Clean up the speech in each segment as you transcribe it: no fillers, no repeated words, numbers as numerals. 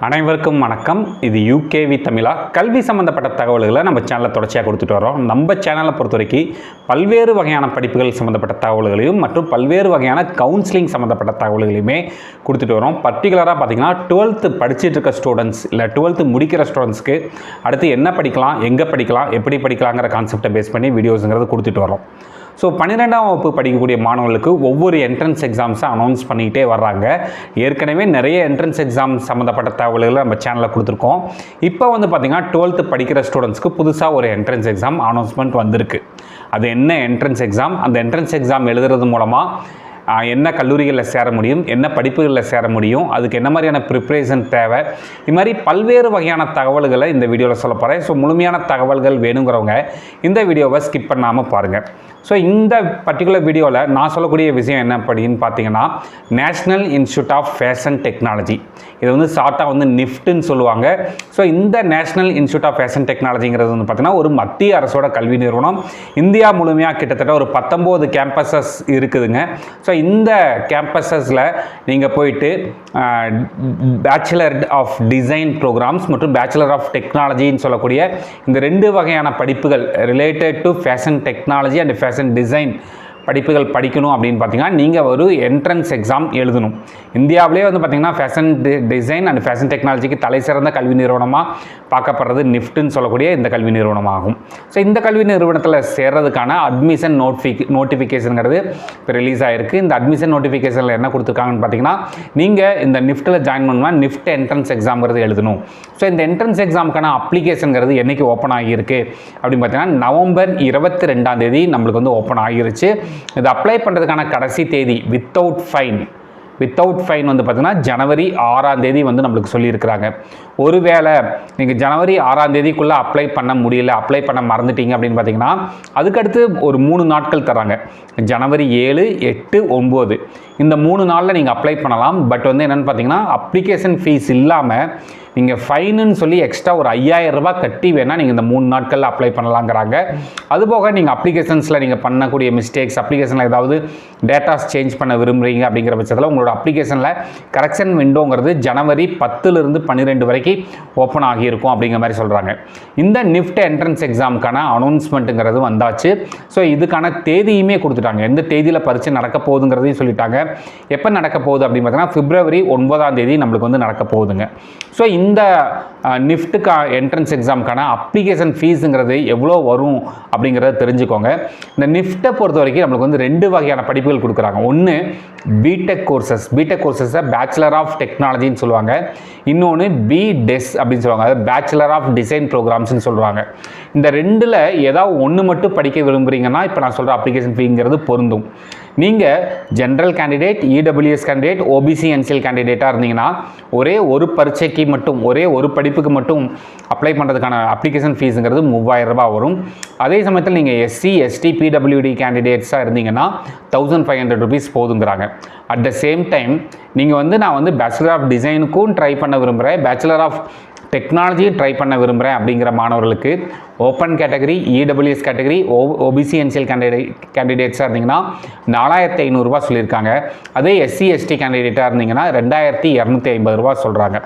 அனைவருக்கும் வணக்கம். இது யூகேவி தமிழா. கல்வி சம்மந்தப்பட்ட தகவல்களை நம்ம சேனலில் தொடர்ச்சியாக கொடுத்துட்டு வரோம். நம்ம சேனலை பொறுத்த வரைக்கும் பல்வேறு வகையான படிப்புகள் சம்மந்தப்பட்ட தகவல்களையும் மற்றும் பல்வேறு வகையான கவுன்சிலிங் சம்மந்தப்பட்ட தகவல்களையுமே கொடுத்துட்டு வரோம். பர்டிகுலராக பார்த்திங்கன்னா 12th படிச்சுட்டு இருக்க ஸ்டூடெண்ட்ஸ் இல்லை 12th முடிக்கிற ஸ்டூடெண்ட்ஸ்க்கு அடுத்து என்ன படிக்கலாம், எங்கே படிக்கலாம், எப்படி படிக்கலாங்கிற கான்செப்டை பேஸ் பண்ணி வீடியோஸுங்கிறது கொடுத்துட்டு வரோம். ஸோ 12ஆம் வகுப்பு படிக்கக்கூடிய மாணவர்களுக்கு ஒவ்வொரு என்ட்ரன்ஸ் எக்ஸாம்ஸை அனௌன்ஸ் பண்ணிக்கிட்டே வர்றாங்க. ஏற்கனவே நிறைய என்ட்ரன்ஸ் எக்ஸாம் சம்மந்தப்பட்ட தகவல்களை நம்ம சேனலில் கொடுத்துருக்கோம். இப்போ வந்து பார்த்திங்கன்னா 12th படிக்கிற ஸ்டூடெண்ட்ஸ்க்கு புதுசாக ஒரு என்ட்ரன்ஸ் எக்ஸாம் அனௌன்ஸ்மெண்ட் வந்திருக்கு. அது என்ன என்ட்ரன்ஸ் எக்ஸாம், அந்த என்ட்ரன்ஸ் எக்ஸாம் எழுதுறது மூலமாக என்ன கல்லூரிகளில் சேர முடியும், என்ன படிப்புகளில் சேர முடியும், அதுக்கு என்ன மாதிரியான ப்ரிப்ரேஷன் தேவை, இது மாதிரி பல்வேறு வகையான தகவல்களை இந்த வீடியோவில் சொல்ல போகிறேன். ஸோ முழுமையான தகவல்கள் வேணுங்கிறவங்க இந்த வீடியோவை ஸ்கிப் பண்ணாமல் பாருங்கள். ஸோ இந்த பர்டிகுலர் வீடியோவில் நான் சொல்லக்கூடிய விஷயம் என்ன அப்படின்னு பார்த்தீங்கன்னா, national institute of fashion technology, இது வந்து ஷார்ட்டாக வந்து நிஃப்ட்னு சொல்லுவாங்க. ஸோ இந்த நேஷ்னல் இன்ஸ்டியூட் ஆஃப் ஃபேஷன் டெக்னாலஜிங்கிறது வந்து பார்த்திங்கன்னா ஒரு மத்திய அரசோட கல்வி நிறுவனம். இந்தியா முழுமையாக கிட்டத்தட்ட ஒரு 19 கேம்பஸஸ் இருக்குதுங்க. ஸோ இந்த கேம்பஸஸில் நீங்கள் போயிட்டு பேச்சுலர் ஆஃப் டிசைன் ப்ரோக்ராம்ஸ் மற்றும் பேச்சுலர் ஆஃப் டெக்னாலஜின்னு சொல்லக்கூடிய இந்த 2 வகையான படிப்புகள் related to fashion technology and fashion design படிப்புகள் படிக்கணும் அப்படின்னு பார்த்தீங்கன்னா நீங்கள் ஒரு என்ட்ரன்ஸ் எக்ஸாம் எழுதணும். இந்தியாவிலே வந்து பார்த்திங்கன்னா ஃபேஷன் டிசைன் அண்ட் ஃபேஷன் டெக்னாலஜிக்கு தலை சிறந்த கல்வி நிறுவனமாக பார்க்கப்படுறது நிஃப்ட்னு சொல்லக்கூடிய இந்த கல்வி நிறுவனமாகும். ஸோ இந்த கல்வி நிறுவனத்தில் சேர்றதுக்கான அட்மிஷன் நோட்டிஃபிகேஷனுங்கிறது இப்போ ரிலீஸ் ஆகிருக்கு. இந்த அட்மிஷன் நோட்டிஃபிகேஷனில் என்ன கொடுத்துருக்காங்கன்னு பார்த்தீங்கன்னா, நீங்கள் இந்த நிஃப்ட்டில் ஜாயின் பண்ணால் நிஃப்ட் என்ட்ரன்ஸ் எக்ஸாம்ங்கிறது எழுதணும். ஸோ இந்த என்ட்ரன்ஸ் எக்ஸாமுக்கான அப்ளிகேஷனுங்கிறது என்றைக்கு ஓப்பன் ஆகியிருக்கு அப்படின்னு பார்த்தீங்கன்னா, நவம்பர் 22 நம்மளுக்கு வந்து ஓப்பன் ஆகிருச்சு. இது அப்ளை பண்ணுறதுக்கான கடைசி தேதி வித்தவுட் ஃபைன் வந்து பார்த்திங்கன்னா ஜனவரி 6 வந்து நம்மளுக்கு சொல்லியிருக்கிறாங்க. ஒருவேளை நீங்கள் ஜனவரி 6 அப்ளை பண்ண முடியல, அப்ளை பண்ண மறந்துட்டீங்க அப்படின்னு பார்த்தீங்கன்னா, அதுக்கடுத்து ஒரு 3 நாட்கள் தராங்க. ஜனவரி 7, 8, 9 இந்த 3 நாளில் நீங்கள் அப்ளை பண்ணலாம். பட் வந்து என்னென்னு பார்த்தீங்கன்னா, அப்ளிகேஷன் ஃபீஸ் இல்லாமல் நீங்கள் ஃபைனுன்னு சொல்லி எக்ஸ்ட்ரா ஒரு 5000 ரூபாய் கட்டி வேணால் நீங்கள் இந்த 3 நாட்களில் அப்ளை பண்ணலாங்கிறாங்க. அதுபோக நீங்கள் அப்ளிகேஷன்ஸில் நீங்கள் பண்ணக்கூடிய மிஸ்டேக்ஸ், அப்ளிகேஷனில் ஏதாவது டேட்டாஸ் சேஞ்ச் பண்ண விரும்புகிறீங்க அப்படிங்கிற பட்சத்தில் உங்களோட அப்ளிகேஷனில் கரெக்ஷன் விண்டோங்கிறது ஜனவரி 10 12 வரைக்கும் ஓப்பன் ஆகியிருக்கும் அப்படிங்கிற மாதிரி சொல்கிறாங்க. இந்த நிஃப்ட் என்ட்ரன்ஸ் எக்ஸாமுக்கான அனௌன்ஸ்மெண்ட்டுங்கிறது வந்தாச்சு. ஸோ இதுக்கான தேதியுமே கொடுத்துட்டாங்க. எந்த தேதியில் பரீட்சை நடக்க போகுதுங்கிறதையும் சொல்லிட்டாங்க. எப்போ நடக்க போகுது அப்படின்னு பார்த்தீங்கன்னா, பிப்ரவரி 9 நம்மளுக்கு வந்து நடக்க போகுதுங்க. ஸோ இந்த நிஃப்ட்டுக்கு என்ட்ரன்ஸ் எக்ஸாமுக்கான அப்ளிகேஷன் ஃபீஸுங்கிறது எவ்வளோ வரும் அப்படிங்கிறத தெரிஞ்சுக்கோங்க. இந்த நிஃப்ட்டை பொறுத்த வரைக்கும் நம்மளுக்கு வந்து 2 வகையான படிப்புகள் கொடுக்குறாங்க. ஒன்று பிடெக் கோர்சஸை பேச்சுலர் ஆஃப் டெக்னாலஜின்னு சொல்லுவாங்க. இன்னொன்று பிடெஸ் அப்படின்னு சொல்லுவாங்க, அது பேச்சுலர் ஆஃப் டிசைன் ப்ரோக்ராம்ஸ்னு சொல்லுவாங்க. இந்த 2ல் ஏதாவது ஒன்று மட்டும் படிக்க விரும்புகிறீங்கன்னா இப்போ நான் சொல்கிற அப்ளிகேஷன் ஃபீங்கிறது பொருந்தும். நீங்கள் general candidate, EWS candidate, OBC NCL கேண்டிடேட்டாக இருந்தீங்கன்னா ஒரே ஒரு பரீட்சைக்கு மட்டும், ஒரே ஒரு படிப்புக்கு மட்டும் அப்ளை பண்ணுறதுக்கான அப்ளிகேஷன் ஃபீஸுங்கிறது 3000 ரூபாய் வரும். அதே சமயத்தில் நீங்கள் எஸ்சி, எஸ்டி, பிடபிள்யூடி கேண்டிடேட்ஸாக இருந்தீங்கன்னா 1500 rupees போதுங்கிறாங்க. அட் த சேம் டைம் நீங்கள் வந்து நான் வந்து பேச்சுலர் ஆஃப் டிசைனுக்கும் ட்ரை பண்ண விரும்புகிறேன், பேச்சுலர் ஆஃப் டெக்னாலஜியும் ட்ரை பண்ண விரும்புகிறேன் அப்படிங்கிற மாணவர்களுக்கு open category, EWS category, OBC NCL கேண்டிடேட்ஸாக இருந்தீங்கன்னா 4500 ரூபாய் சொல்லியிருக்காங்க. அதே எஸ்சி, எஸ்டி கேண்டிடேட்டாக இருந்தீங்கன்னா 2250 ரூபாய் சொல்கிறாங்க.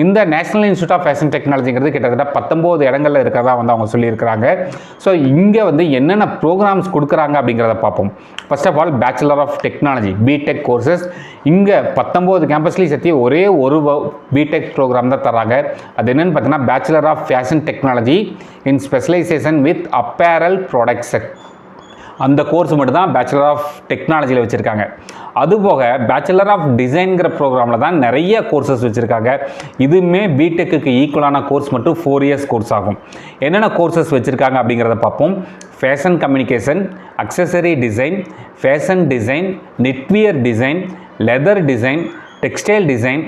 இந்த நேஷ்னல் இன்ஸ்டியூட் ஆஃப் ஃபேஷன் டெக்னாலஜிங்கிறது கிட்டத்தட்ட 19 இடங்களில் இருக்கிறதா வந்து அவங்க சொல்லியிருக்கிறாங்க. ஸோ இங்கே வந்து என்னென்ன ப்ரோக்ராம்ஸ் கொடுக்குறாங்க அப்படிங்கிறத பார்ப்போம். First of all bachelor of technology B Tech courses இங்கே 19 கேம்பஸ்லேயும் சேர்த்து ஒரே ஒரு பிடெக் ப்ரோக்ராம் தான் தராங்க. அது என்னென்னு பார்த்தீங்கன்னா, bachelor of fashion technology in specialisation with apparel products. அந்த கோர்ஸ் மட்டும் தான் பேச்சுலர் ஆஃப் டெக்னாலஜியில் வச்சுருக்காங்க. அதுபோக பேச்சுலர் ஆஃப் டிசைன்கிற ப்ரோக்ராமில் தான் நிறைய கோர்சஸ் வச்சுருக்காங்க. இதுவுமே பிடெக்கு ஈக்குவலான கோர்ஸ் மட்டும் 4 years கோர்ஸ் ஆகும். என்னென்ன கோர்சஸ் வச்சுருக்காங்க அப்படிங்கிறத பார்ப்போம். Fashion communication, accessory design, fashion design, knitwear design, leather design, textile design,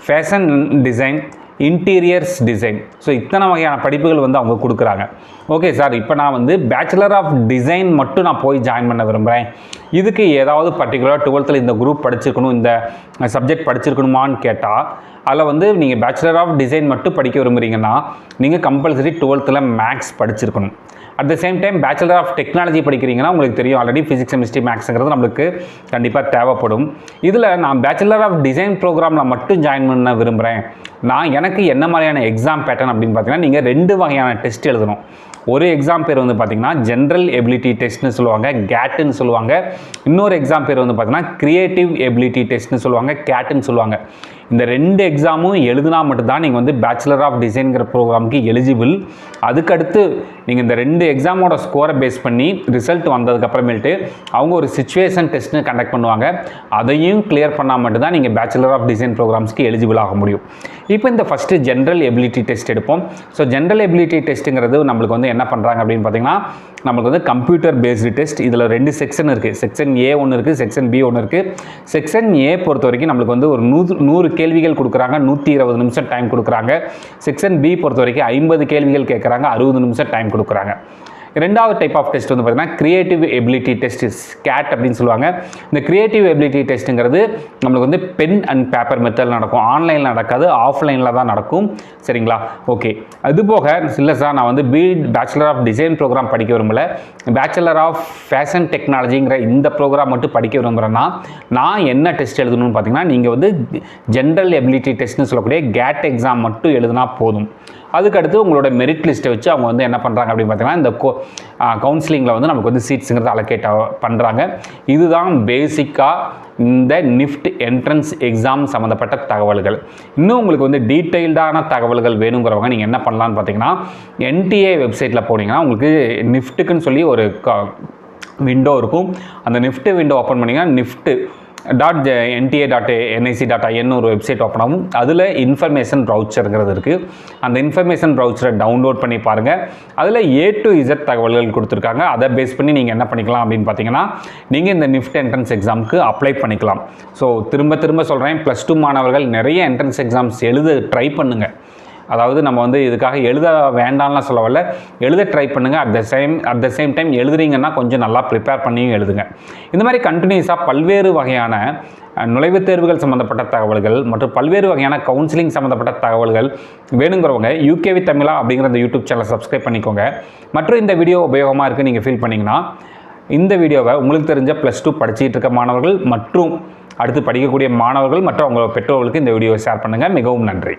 fashion design, interiors design. So இத்தனை வகையான படிப்புகள் வந்து அவங்க கொடுக்குறாங்க. ஓகே சார், இப்போ நான் வந்து பேச்சுலர் ஆஃப் டிசைன் மட்டும் நான் போய் ஜாயின் பண்ண விரும்புகிறேன், இதுக்கு ஏதாவது பர்டிகுலர் 12th இந்த குரூப் படிச்சிருக்கணும், இந்த சப்ஜெக்ட் படிச்சிருக்கணுமான்னு கேட்டால் அதில் வந்து நீங்கள் பேச்சுலர் ஆஃப் டிசைன் மட்டும் படிக்க விரும்புகிறீங்கன்னா நீங்கள் கம்பல்சரி 12th மேக்ஸ் படிச்சிருக்கணும். At the same time bachelor of technology படிக்கிறீங்கன்னா உங்களுக்கு தெரியும் ஆல்ரெடி ஃபிசிக்ஸ் கெமிஸ்ட்ரி மேக்ஸுங்கிறது நம்மளுக்கு கண்டிப்பாக தேவைப்படும். இதில் நான் பேச்சுலர் ஆஃப் டிசைன் ப்ரோக்ராமில் மட்டும் ஜாயின் பண்ண விரும்புகிறேன், எனக்கு என்ன மாதிரியான எக்ஸாம் பேட்டர்ன் அப்படின்னு பார்த்தீங்கன்னா நீங்கள் 2 வகையான டெஸ்ட் எழுதணும். ஒரு எக்ஸாம் பேர் வந்து பார்த்திங்கன்னா ஜென்ரல் எபிலிட்டி டெஸ்ட்னு சொல்லுவாங்க, கேட்டுன்னு சொல்லுவாங்க. இன்னொரு எக்ஸாம் பேர் வந்து பார்த்திங்கன்னா கிரியேட்டிவ் எபிலிட்டி டெஸ்ட்னு சொல்லுவாங்க, கேட்டுன்னு சொல்லுவாங்க. இந்த 2 எக்ஸாமும் எழுதினா மட்டும்தான் நீங்கள் வந்து பேச்சுலர் ஆஃப் டிசைன்கிற ப்ரோக்ராமுக்கு எலிஜிபிள். அதுக்கடுத்து நீங்கள் இந்த 2 எக்ஸாமோட ஸ்கோரை பேஸ் பண்ணி ரிசல்ட் வந்ததுக்கப்புறமேட்டு அவங்க ஒரு சிச்சுவேஷன் டெஸ்ட்னு கண்டக்ட் பண்ணுவாங்க. அதையும் கிளியர் பண்ணால் மட்டும்தான் நீங்கள் பேச்சுலர் ஆஃப் டிசைன் ப்ரோக்ராம்ஸ்க்கு எலிஜிபிள் ஆக முடியும். இப்போ இந்த ஃபஸ்ட்டு ஜென்ரல் எபிலிட்டி டெஸ்ட் எடுப்போம். ஸோ ஜென்ரல் எபிலிட்டி டெஸ்ட்டுங்கிறது நம்மளுக்கு வந்து என்ன பண்ணுறாங்க அப்படின்னு பார்த்தீங்கன்னா நம்மளுக்கு வந்து கம்ப்யூட்டர் பேஸ்டு டெஸ்ட். இதில் 2 செக்ஷன் இருக்குது. செக்ஷன் ஏ ஒன்று இருக்குது, செக்ஷன் பி ஒன்று இருக்குது. செக்ஷன் ஏ பொறுத்த வரைக்கும் நம்மளுக்கு வந்து ஒரு 100 கேள்விகள் கொடுக்குறாங்க, 120 நிமிஷம் டைம் கொடுக்குறாங்க. செக்ஷன் பி பொறுத்த வரைக்கும் 50 கேள்விகள் கேட்குறாங்க, 60 நிமிஷம் டைம் கொடுக்குறாங்க. ரெண்டாவது டைப் ஆஃப் டெஸ்ட் வந்து பார்த்தீங்கன்னா கிரியேட்டிவ் எபிலிட்டி டெஸ்ட், கேட் அப்படின்னு சொல்லுவாங்க. இந்த கிரியேட்டிவ் எபிலிட்டி டெஸ்ட்டுங்கிறது நம்மளுக்கு வந்து பென் அண்ட் பேப்பர் மெத்தடில் நடக்கும், ஆன்லைனில் நடக்காது, ஆஃப்லைனில் தான் நடக்கும். சரிங்களா? ஓகே. அது போக இல்லை சார் நான் வந்து பேச்சுலர் ஆஃப் டிசைன் ப்ரோக்ராம் படிக்க விரும்பலை, பேச்சுலர் ஆஃப் ஃபேஷன் டெக்னாலஜிங்கிற இந்த ப்ரோக்ராம் மட்டும் படிக்க விரும்புகிறேன்னா நான் என்ன டெஸ்ட் எழுதணும்னு பார்த்தீங்கன்னா நீங்கள் வந்து ஜென்ரல் எபிலிட்டி டெஸ்ட்னு சொல்லக்கூடிய கேட் எக்ஸாம் மட்டும் எழுதினா போதும். அதுக்கடுத்து உங்களோட மெரிட் லிஸ்ட்டை வச்சு அவங்க வந்து என்ன பண்ணுறாங்க அப்படின்னு பார்த்தீங்கன்னா இந்த கவுன்சிலிங்கில் வந்து நமக்கு வந்து சீட்ஸுங்கிறது அலோகேட் பண்ணுறாங்க. இதுதான் பேசிக்காக இந்த நிஃப்ட் என்ட்ரன்ஸ் எக்ஸாம் சம்மந்தப்பட்ட தகவல்கள். இன்னும் உங்களுக்கு வந்து டீட்டெயில்டான தகவல்கள் வேணுங்கிறவங்க நீங்கள் என்ன பண்ணலான்னு பார்த்தீங்கன்னா NTA வெப்சைட்டில் போனீங்கன்னா உங்களுக்கு நிஃப்ட்டுக்குன்னு சொல்லி ஒரு விண்டோ இருக்கும். அந்த நிஃப்ட் விண்டோ ஓப்பன் பண்ணிங்கன்னா nifty.nta.nic.in ஒரு வெப்சைட் ஓப்பன் ஆகும். அதில் இன்ஃபர்மேஷன் ப்ரௌச்சருங்கிறது இருக்குது. அந்த இன்ஃபர்மேஷன் ப்ரௌச்சரை டவுன்லோட் பண்ணி பாருங்கள். அதில் A to Z தகவல்கள் கொடுத்துருக்காங்க. அதை பேஸ் பண்ணி நீங்கள் என்ன பண்ணிக்கலாம் அப்படின்னு பார்த்தீங்கன்னா நீங்கள் இந்த நிஃப்ட் என்ட்ரன்ஸ் எக்ஸாமுக்கு அப்ளை பண்ணிக்கலாம். ஸோ திரும்ப சொல்கிறேன், +2 மாணவர்கள் நிறைய என்ட்ரன்ஸ் எக்ஸாம்ஸ் ட்ரை பண்ணுங்கள். அதாவது நம்ம வந்து இதுக்காக எழுத வேண்டாம்லாம் சொல்ல வரல, எழுத ட்ரை பண்ணுங்கள். அட் த சேம் டைம் எழுதுறீங்கன்னா கொஞ்சம் நல்லா ப்ரிப்பேர் பண்ணியும் எழுதுங்க. இந்த மாதிரி கண்டினியூஸாக பல்வேறு வகையான நுழைவுத் தேர்வுகள் சம்மந்தப்பட்ட தகவல்கள் மற்றும் பல்வேறு வகையான கவுன்சிலிங் சம்மந்தப்பட்ட தகவல்கள் வேணுங்கிறவங்க UKV தமிழா அப்படிங்கிற இந்த யூடியூப் சேனலை சப்ஸ்கிரைப் பண்ணிக்கோங்க. மற்றும் இந்த வீடியோ உபயோகமாக இருக்குது நீங்கள் ஃபீல் பண்ணிங்கன்னா இந்த வீடியோவை உங்களுக்கு தெரிஞ்ச +2 படிச்சுட்டு இருக்க மாணவர்கள் மற்றும் அடுத்து படிக்கக்கூடிய மாணவர்கள் மற்றும் அவங்க பெற்றோர்களுக்கு இந்த வீடியோவை ஷேர் பண்ணுங்கள். மிகவும் நன்றி.